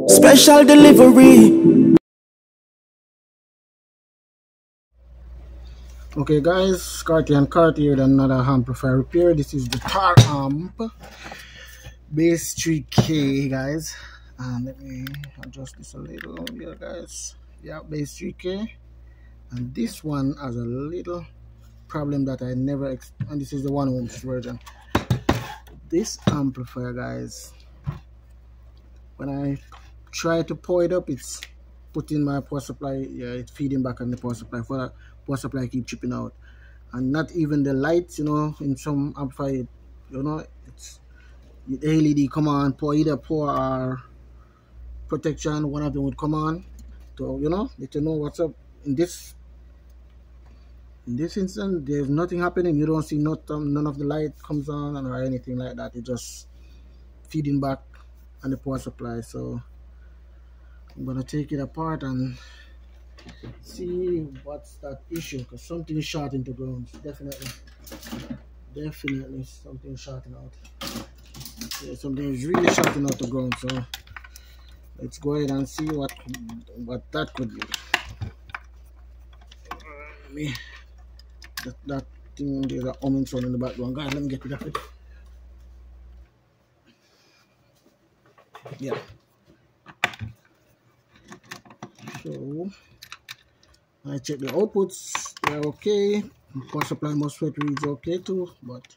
Special delivery. Okay guys, Carty&Carty here with another amplifier repair. This is the Taramps Bass 3K guys. And let me adjust this a little here guys. Yeah, Bass 3K. And this one has a little problem that I never and this is the 1 ohms version. This amplifier guys, when I try to pour it up, it's putting my power supply, it's feeding back on the power supply. For that power supply keep chipping out, and not even the lights, in some amplifier, it's the LED come on, either power or protection, one of them would come on to let you know what's up. In this instant, there's nothing happening. You don't see none of the light comes on or anything like that. It's just feeding back on the power supply. So I'm gonna take it apart and see what's that issue, because something is shorting to ground. Definitely something is shorting out. Yeah, something is really shorting out to ground. So let's go ahead and see what that could be. That thing, there's a humming sound in the background, guys. Let me get rid of it. Yeah. So I check the outputs, they're okay. Power supply MOSFET reads okay too, but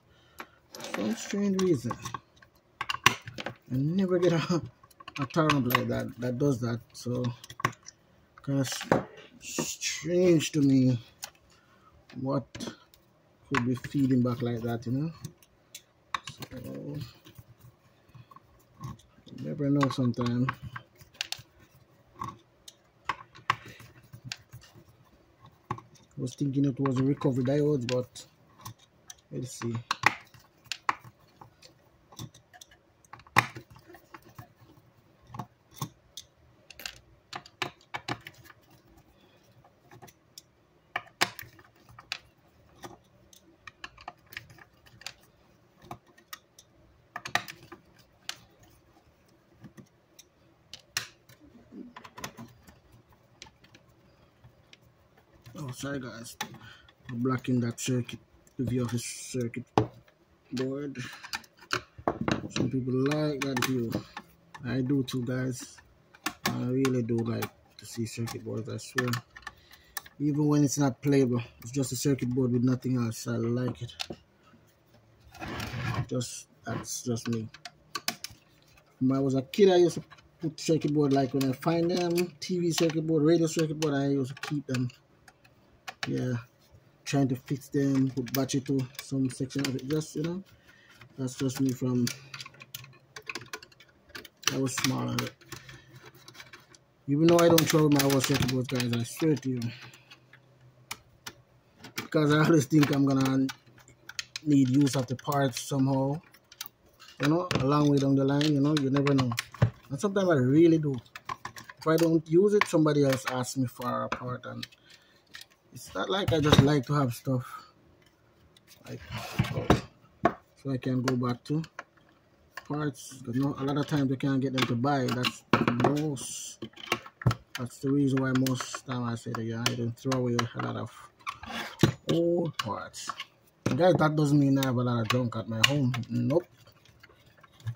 for some strange reason I never get a Taramp like that does that. So kind of strange to me what could be feeding back like that, So you never know sometimes. I was thinking it was a recovery diode, but let's see. Oh, sorry guys, I'm blocking that circuit, the view of the circuit board. Some people like that view. I do too, guys. I really do like to see circuit boards, I swear. Even when it's not playable, it's just a circuit board with nothing else. I like it. That's just me. When I was a kid, I used to put circuit board, like when I find them, TV circuit board, radio circuit board, I used to keep them. Yeah, trying to fix them, put battery to some section of it. Just, that's just me from, I was small at it. Even though I don't throw my whole circuit boards, guys, I swear to you. Because I always think I'm gonna need use of the parts somehow. A long way down the line, you never know. And sometimes I really do. If I don't use it, somebody else asks me for a part, and it's not like I just like to have stuff like so I can go back to parts. Because a lot of times they can't get them to buy. That's the reason why most time I say that I don't throw away a lot of old parts. And guys, that doesn't mean I have a lot of junk at my home. Nope.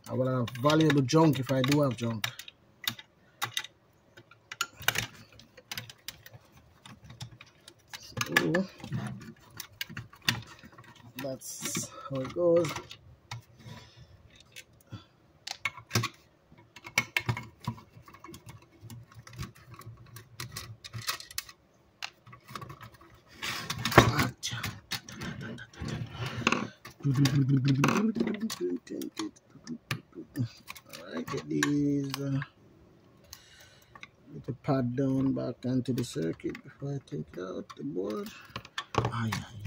I have a lot of valuable junk if I do have junk. So that's how it goes. Alright, get these get the pad down back onto the circuit before I take it out the board.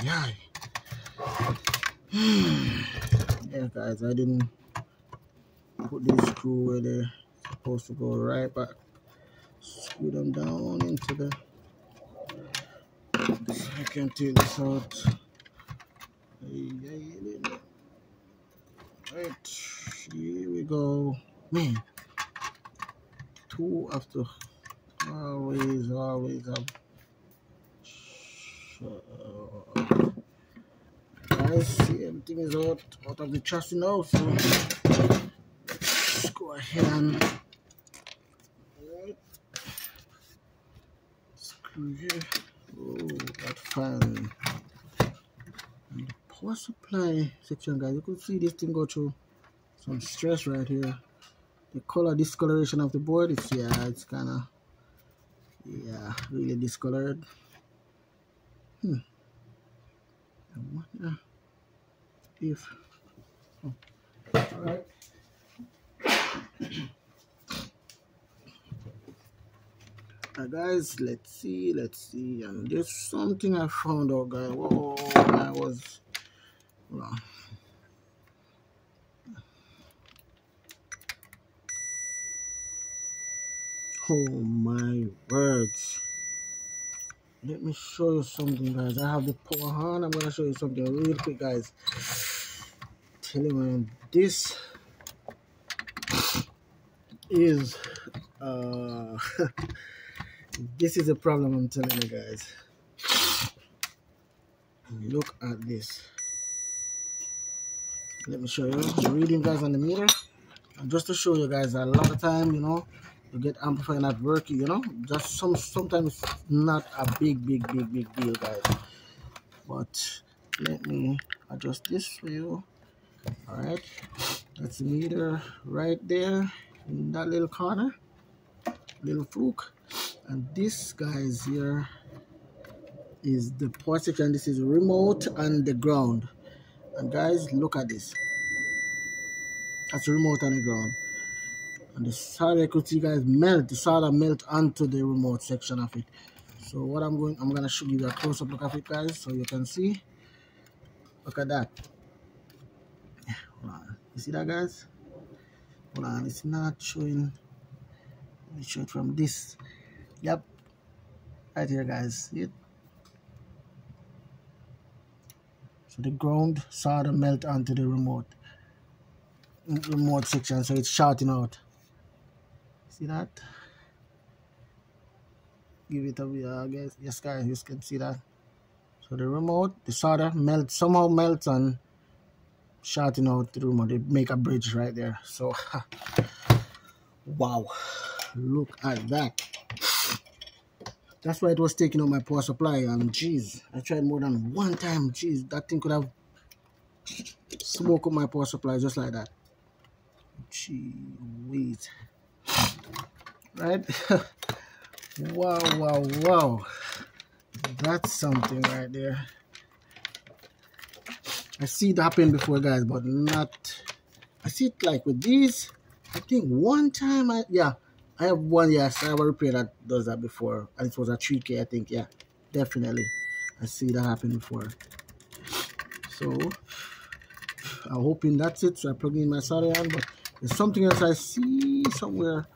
Yeah guys, I didn't put this screw where they're supposed to go, right back. Screw them down into the, so I can take this out. Right, here we go. Man, two have to always have. Guys, see, everything is out of the chassis now, so let's go ahead and screw here. Oh, that's fine. And the power supply section, guys, you could see this thing go through some stress right here. The color discoloration of the board, it's kind of really discolored. I wonder if all right. Guys, let's see, and there's something I found out, guys. Whoa, I was well, oh my words. Let me show you something, guys. I have the power on. I'm gonna show you something real quick, guys. Tell you, man, this is this is a problem, I'm telling you, guys. Look at this. Let me show you the reading, guys, on the meter. And just to show you guys, a lot of time, you know, you get amplifier not working, you know. Just sometimes it's not a big deal, guys. But let me adjust this for you. All right, that's the meter right there in that little corner, little fluke. And this, guys, here is the power section. This is remote and the ground. And guys, look at this. That's the remote and the ground. And the solder, you could see, guys, the solder melt onto the remote section of it. So what I'm gonna show you a close-up look of it, guys, so you can see. Look at that. Hold on. You see that, guys? Hold on, it's not showing. Let me show it from this. Yep. Right here, guys. See it? So the ground solder melt onto the remote section, so it's shorting out. See that? Give it a guys. Yes, guys, you can see that. So the remote, the solder somehow melts and shorting out the remote. They make a bridge right there. So wow, look at that. That's why it was taking out my power supply, and jeez, I tried more than one time. Jeez, that thing could have smoked up my power supply just like that. Gee whiz. Right? Wow. That's something right there. I see it happen before, guys, but not. I see it like with these. I think one time I have one. Yes, I have a repair that does that before, and it was a 3K, I think. Yeah, definitely. I see that happen before. So I'm hoping that's it. So I plug in my solder on, but there's something else I see somewhere.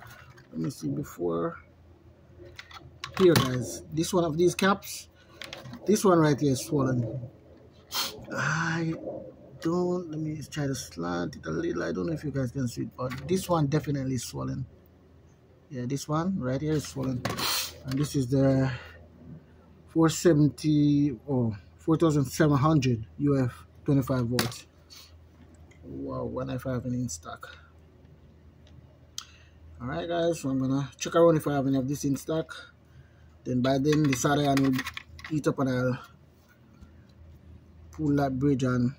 Let me see before. Here, guys, this one of these caps, this one right here is swollen. Let me try to slant it a little. I don't know if you guys can see it, but this one definitely is swollen. Yeah, this one right here is swollen. And this is the 470 or 4700 UF 25 volts. Wow, 195 in stock. Alright, guys, so I'm gonna check around if I have any of this in stock. Then by then the solder iron will heat up and I'll pull that bridge and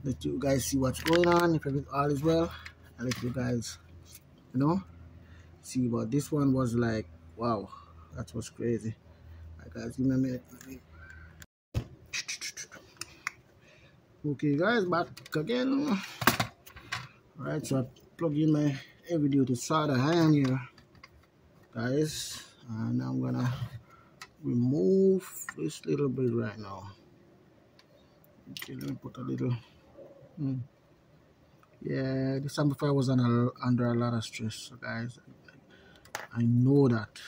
let you guys see what's going on. If all is well, I'll let you guys, you know, see. But this one was like, wow, that was crazy. Alright, guys, give me a minute. Okay, guys, back again. Alright, so I plug in my heavy duty solder iron here, guys, and I'm gonna remove this little bit right now. Okay, let me put a little. Yeah, this amplifier was under a lot of stress, so guys, I know that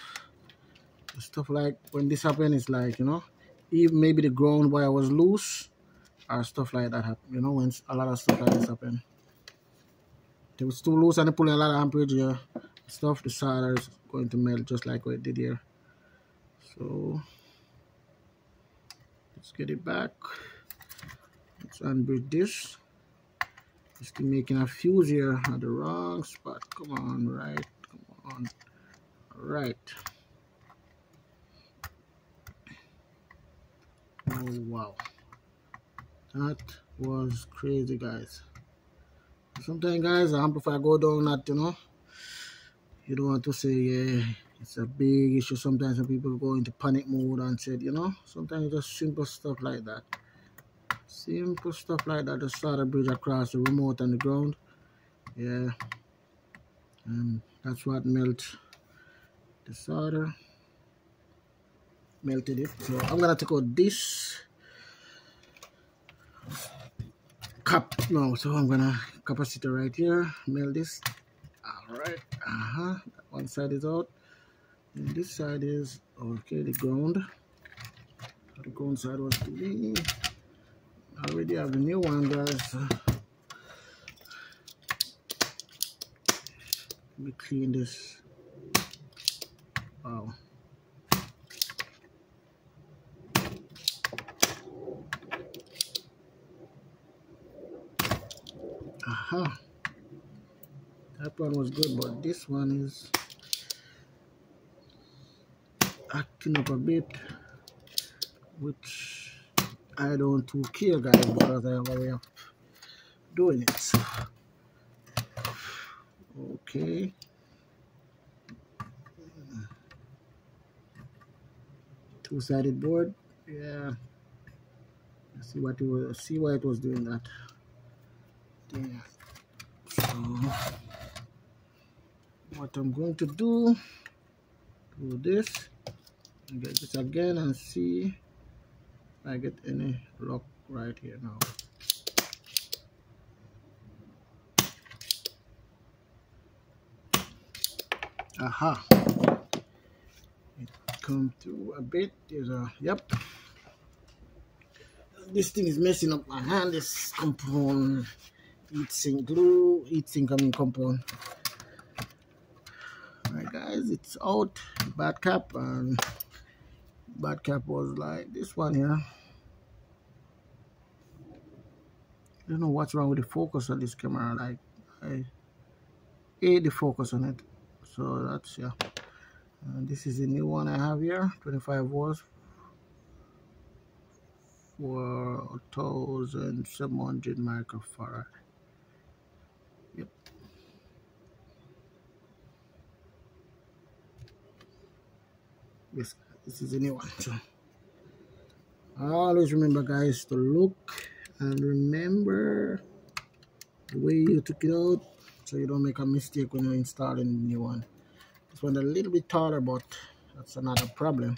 the stuff like when this happened, it's like, you know, even maybe the ground wire was loose or stuff like that happen. You know, when a lot of stuff like this happen, it was too loose and they pulling a lot of amperage here. stuff, the solder is going to melt just like what it did here. So let's get it back. Let's unbridge this. Just making a fuse here at the wrong spot. Come on, right. Come on. Right. Oh wow. That was crazy, guys. Sometimes, guys, the amplifier go down that, you know. You don't want to say, yeah, it's a big issue. Sometimes when people go into panic mode and said, you know, sometimes just simple stuff like that. Simple stuff like that. Just solder bridge across the remote and the ground. Yeah. And that's what melts the solder. Melted it. So I'm gonna take out this cap now. So I'm gonna capacitor right here. Melt this. Alright. That one side is out. And this side is okay, the ground. The ground side was to be. I already have the new one, guys. Let me clean this. Wow. That one was good, but this one is acting up a bit, which I don't too care, guys, because I have a way of doing it. So, okay. Two-sided board. Yeah. Let's see what it was. See why it was doing that. Yeah. So what I'm going to do this and get this again and see if I get any lock right here now. It come through a bit. There's a yep. This thing is messing up my hand. This compound, heatsink glue, compound. Alright, guys, it's out. Bad cap, and bad cap was like this one here. I don't know what's wrong with the focus on this camera. Like, I hate the focus on it. So that's, yeah. This is the new one I have here, 25 volts, 4,700 microfarad. Yep. This is the new one. So always remember, guys, to look and remember the way you took it out, so you don't make a mistake when you're installing the new one. This one a little bit taller, but that's another problem.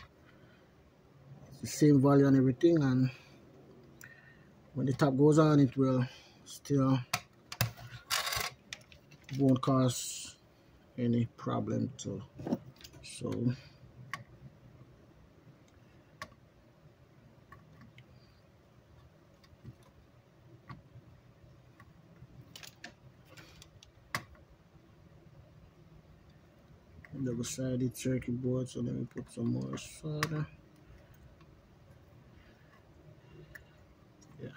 It's the same value and everything, and when the top goes on, it will still won't cause any problem too. So double-sided circuit board, so let me put some more solder. Yeah.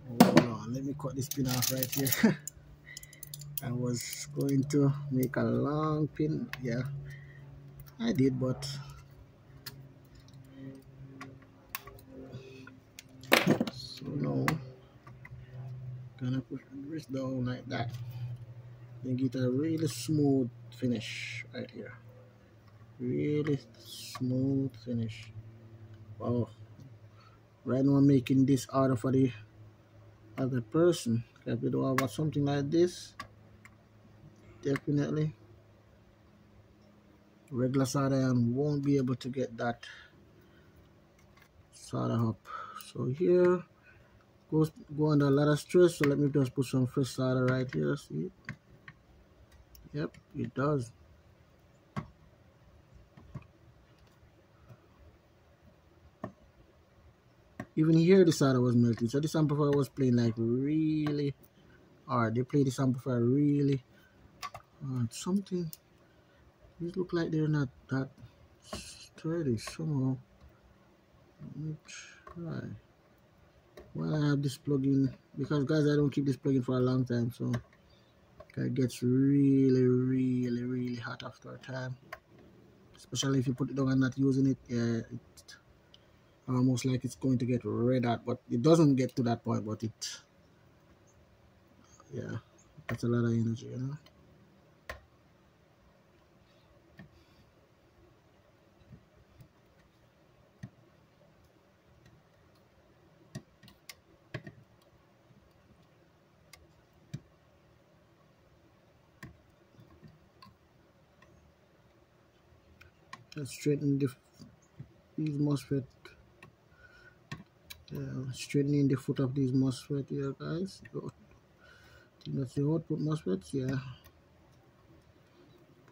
Hold on, let me cut this pin off right here. I was going to make a long pin. Yeah, I did, but so now gonna put this down like that. Then get a really smooth finish right here. Really smooth finish. Wow. Right now I'm making this order for the other person. If you don't have something like this, definitely regular solder iron won't be able to get that solder up. So here go under a lot of stress, so let me just put some fresh solder right here. See, yep, it does. Even here the solder was melting, so this amplifier was playing like really Alright, they play this amplifier really something. These look like they're not that sturdy somehow. Let me try. Well, I have this plug-in because guys, I don't keep this plug-in for a long time, so it gets really hot after a time. Especially if you put it down and not using it, yeah, it's almost like it's going to get red hot, but it doesn't get to that point, but it, yeah, that's a lot of energy, you know. Let's straighten these MOSFET. Straightening the foot of these MOSFET here, guys. I think that's the output MOSFETs, yeah.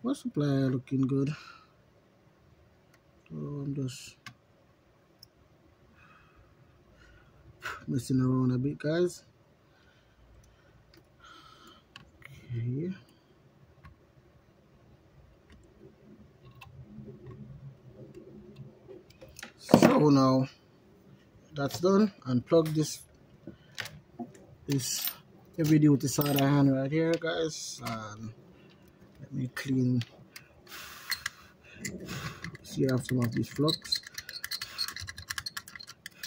Power supply looking good. So I'm just messing around a bit, guys. Okay. So now that's done. Unplug this heavy duty solder hand right here, guys, and let me clean off some of these flux.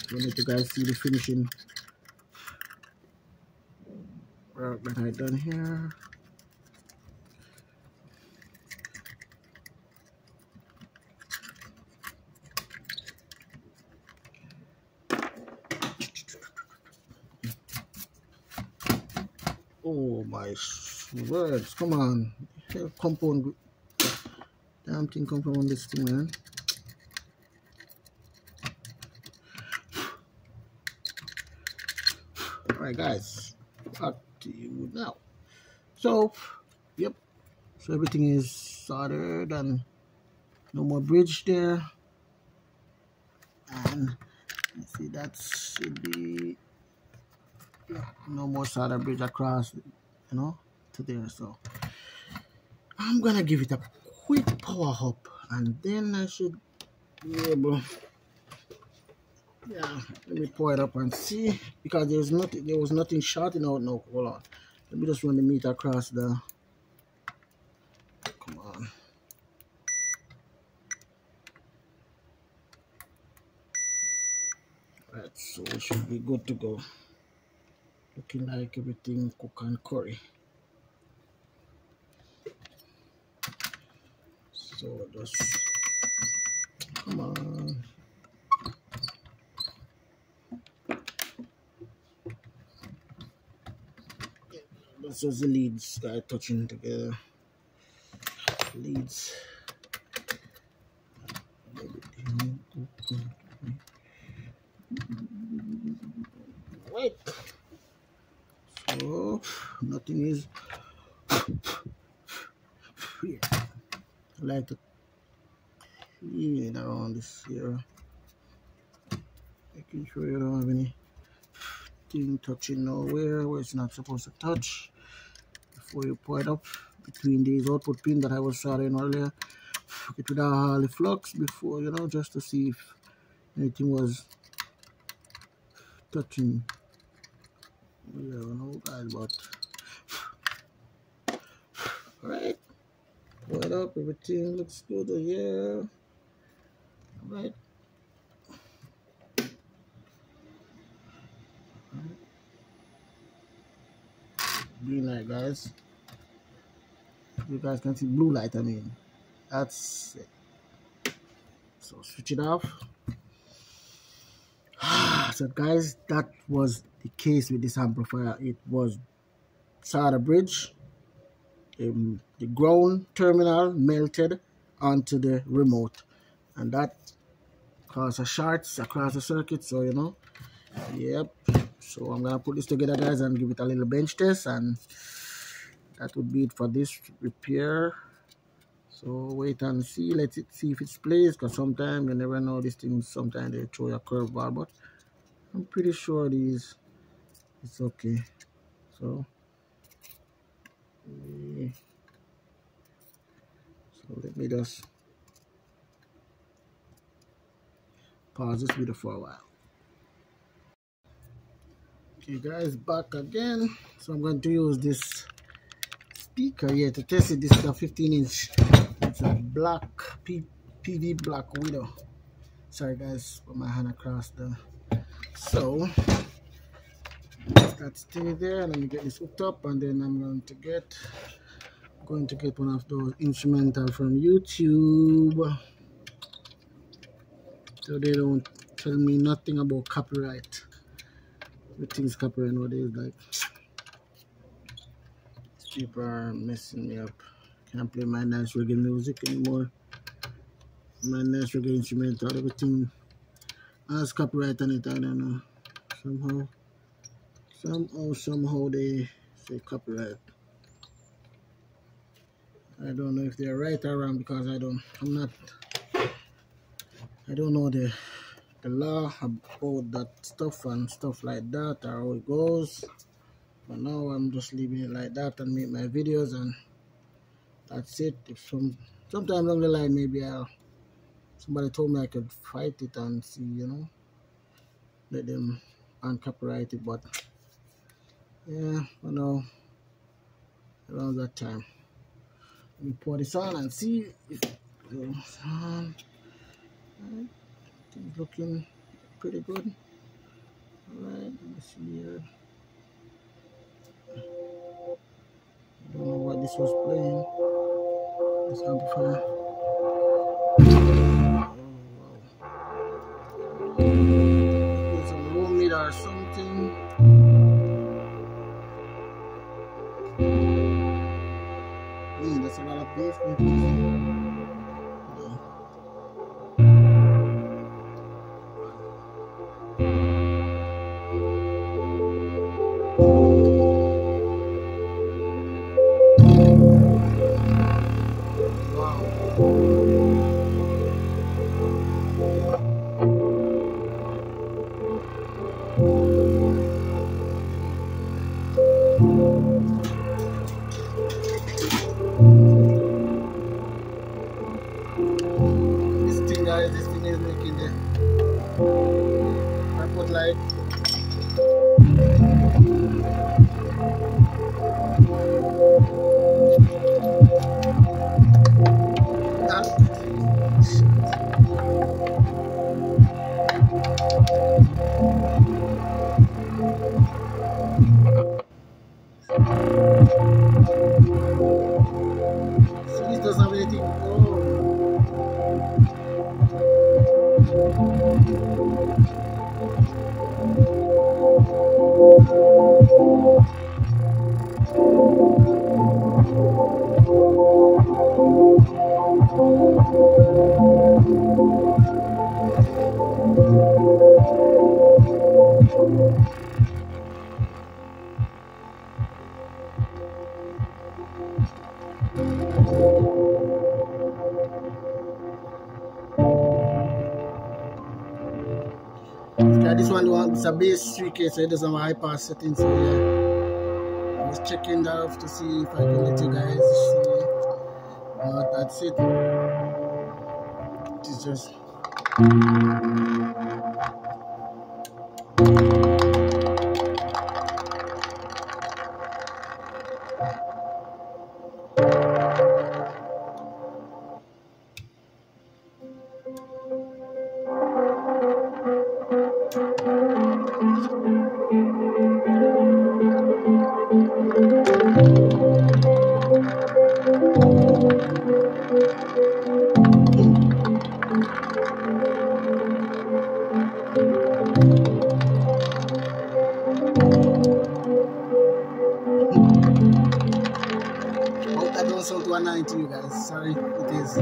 Don't let you guys see the finishing work that I done here. Oh my words, come on. Compound, damn thing come from on this thing, man. Alright guys, back to you now. So, yep, so everything is soldered and no more bridge there. And let's see, that should be, yeah, no more solder bridge across, you know, to there. So I'm gonna give it a quick power up and then I should be able, yeah, let me pour it up and see, because there was nothing shorting out. No, hold on, let me just run the meter across the, come on. Right, so it should be good to go. Looking like everything cook and curry. So just, come on. That's just the leads touching together. Leads. Right. So nothing is. Yeah. I like to clean around this here, making sure you don't have any thing touching nowhere where it's not supposed to touch. Before you pour it up between these output pins that I was soldering earlier, get rid of all the flux before, you know, just to see if anything was touching. Yeah, no guys, but alright, pour it up, everything looks good here. Alright. Green light, guys. You guys can see blue light, I mean. That's it. So switch it off. So guys, that was the case with this amplifier. It was solder bridge. The ground terminal melted onto the remote, and that caused a shorts across the circuit. So you know, yep. So I'm gonna put this together, guys, and give it a little bench test, and that would be it for this repair. So wait and see. Let's see if it's plays, because sometimes you never know these things. Sometimes they throw a curveball, but I'm pretty sure it's okay. So just pause this video for a while. Okay guys, back again. So I'm going to use this speaker here to test it. This is a 15-inch. It's a black PV Black Widow. Sorry guys, put my hand across the. So that stay there. Let me get this hooked up, and then I'm going to get one of those instrumental from YouTube, so they don't tell me nothing about copyright. Everything's copyright nowadays. Like, people are messing me up. Can't play my nice reggae music anymore. My nice reggae instrumental, everything has copyright on it. I don't know. Somehow they say copyright. I don't know if they're right or wrong, because I don't know the law about that stuff and stuff like that, or how it goes. But now I'm just leaving it like that and make my videos, and that's it. If sometime along the line, maybe somebody told me I could fight it and see, you know, let them uncopyright it. But yeah, but no, around that time. Let me pour this on and see if it goes on. Alright, it's looking pretty good. Alright, let me see here. I don't know what this was playing. This amplifier. Oh wow. Maybe some low mid or something. That's a lot of bass. This thing is making the output light. See, this doesn't have anything. This one it's a bass 3K, so it doesn't have a high pass setting. So yeah, I was checking that off to see if I can let you guys see. But that's it. It's just. Hope that don't sound too annoying to you guys. Sorry, it is.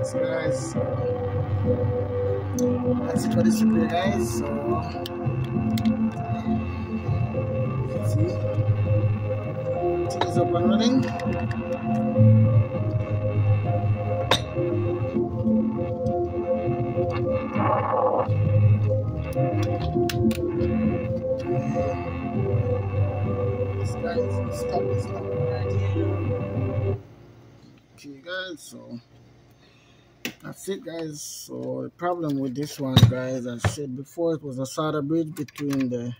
So guys, that's it for this repair, guys. So see, it is up and running. This guys, stop this up right here. Okay, guys, so that's it, guys. So the problem with this one, guys, as I said before, it was a solder bridge between the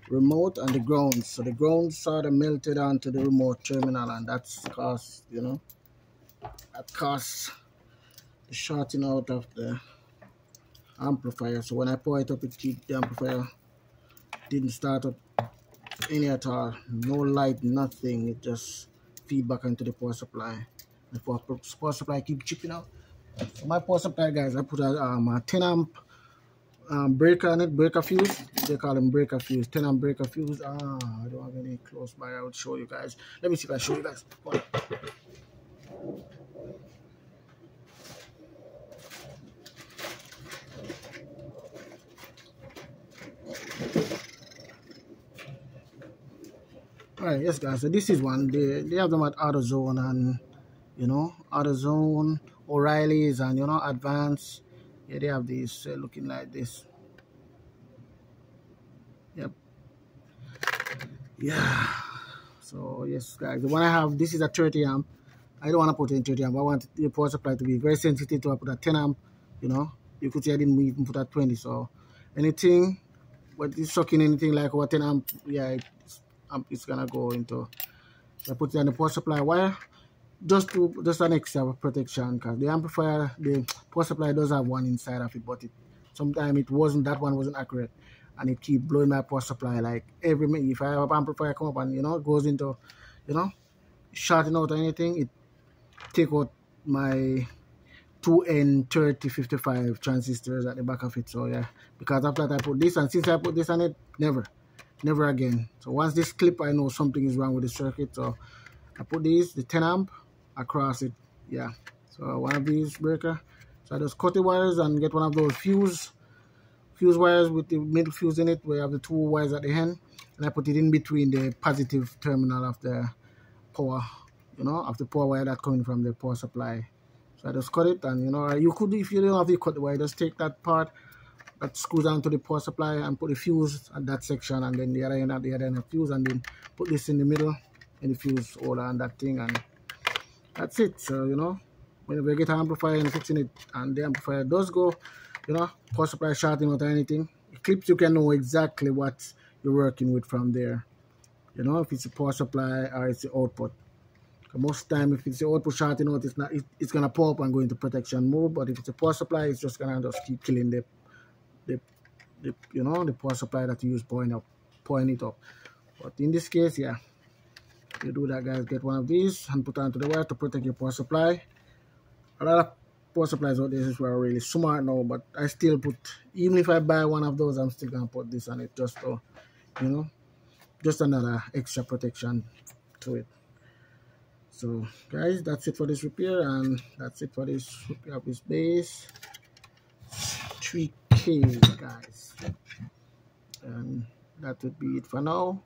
remote and the ground. So the ground solder melted onto the remote terminal, and that's caused, you know, that caused the shorting out of the amplifier. So when I pour it up, the amplifier didn't start up any at all. No light, nothing. It just feed back into the power supply. The power supply keep chipping out. So my power supply, guys, I put a 10 amp breaker on it, breaker fuse. They call them breaker fuse, 10 amp breaker fuse. I don't have any close by. I would show you guys. Let me see if I show you guys. Alright, yes, guys. So this is one. They have them at AutoZone and, you know, AutoZone, O'Reilly's, and, you know, Advance. Yeah, they have these looking like this. Yep. Yeah. So yes, guys. The one I have, this is a 30 amp. I don't want to put it in 30 amp. I want the power supply to be very sensitive, to I put a 10 amp. You know, you could see I didn't even put a 20. So anything, but it's sucking anything like over 10 amp, yeah, it's gonna go into. So I put it on the power supply wire, just an extra protection, because the amplifier, the power supply does have one inside of it, but sometimes it wasn't, that one wasn't accurate, and it keep blowing my power supply like every minute. If I have an amplifier come up and, you know, it goes into, you know, shorting out or anything, it take out my 2N3055 transistors at the back of it. So yeah, because after that I put this, and since I put this on it, never again. So once this clip, I know something is wrong with the circuit. So I put these, the 10 amp across it. Yeah, so one of these breaker. So I just cut the wires and get one of those fuse wires with the middle fuse in it, where you have the two wires at the end, and I put it in between the positive terminal of the power, you know, of the power wire that's coming from the power supply. So I just cut it, and, you know, you could, if you don't have to cut the wire, just take that part that screws onto the power supply and put the fuse at that section, and then the other end at the other end of fuse, and then put this in the middle in the fuse holder and that thing, and that's it. So, you know, whenever you get an amplifier and fixing it, and the amplifier does go, you know, power supply shorting out or anything, the clips, you can know exactly what you're working with from there. You know, if it's a power supply or it's the output. Most time, if it's the output shorting out, it's gonna pop up and go into protection mode. But if it's a power supply, it's just gonna just keep killing the you know, the power supply that you use pouring it up. But in this case, yeah, you do that, guys. Get one of these and put onto the wire to protect your power supply. A lot of power supplies out there is really smart now, but I still put, even if I buy one of those, I'm still gonna put this on it, just to, you know, just another extra protection to it. So guys, that's it for this repair, and that's it for this repair of this base 3K, guys. And that would be it for now.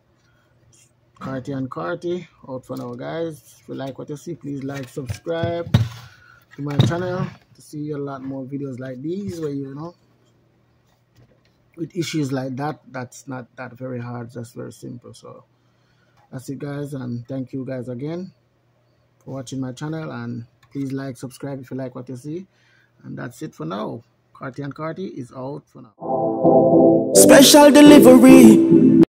Carty&Carty out for now, guys. If you like what you see, please like, subscribe to my channel to see a lot more videos like these, where, you know, with issues like that, that's not that very hard, just very simple. So that's it, guys, and thank you guys again for watching my channel, and please like, subscribe if you like what you see. And that's it for now. Carty&Carty is out for now. Special delivery.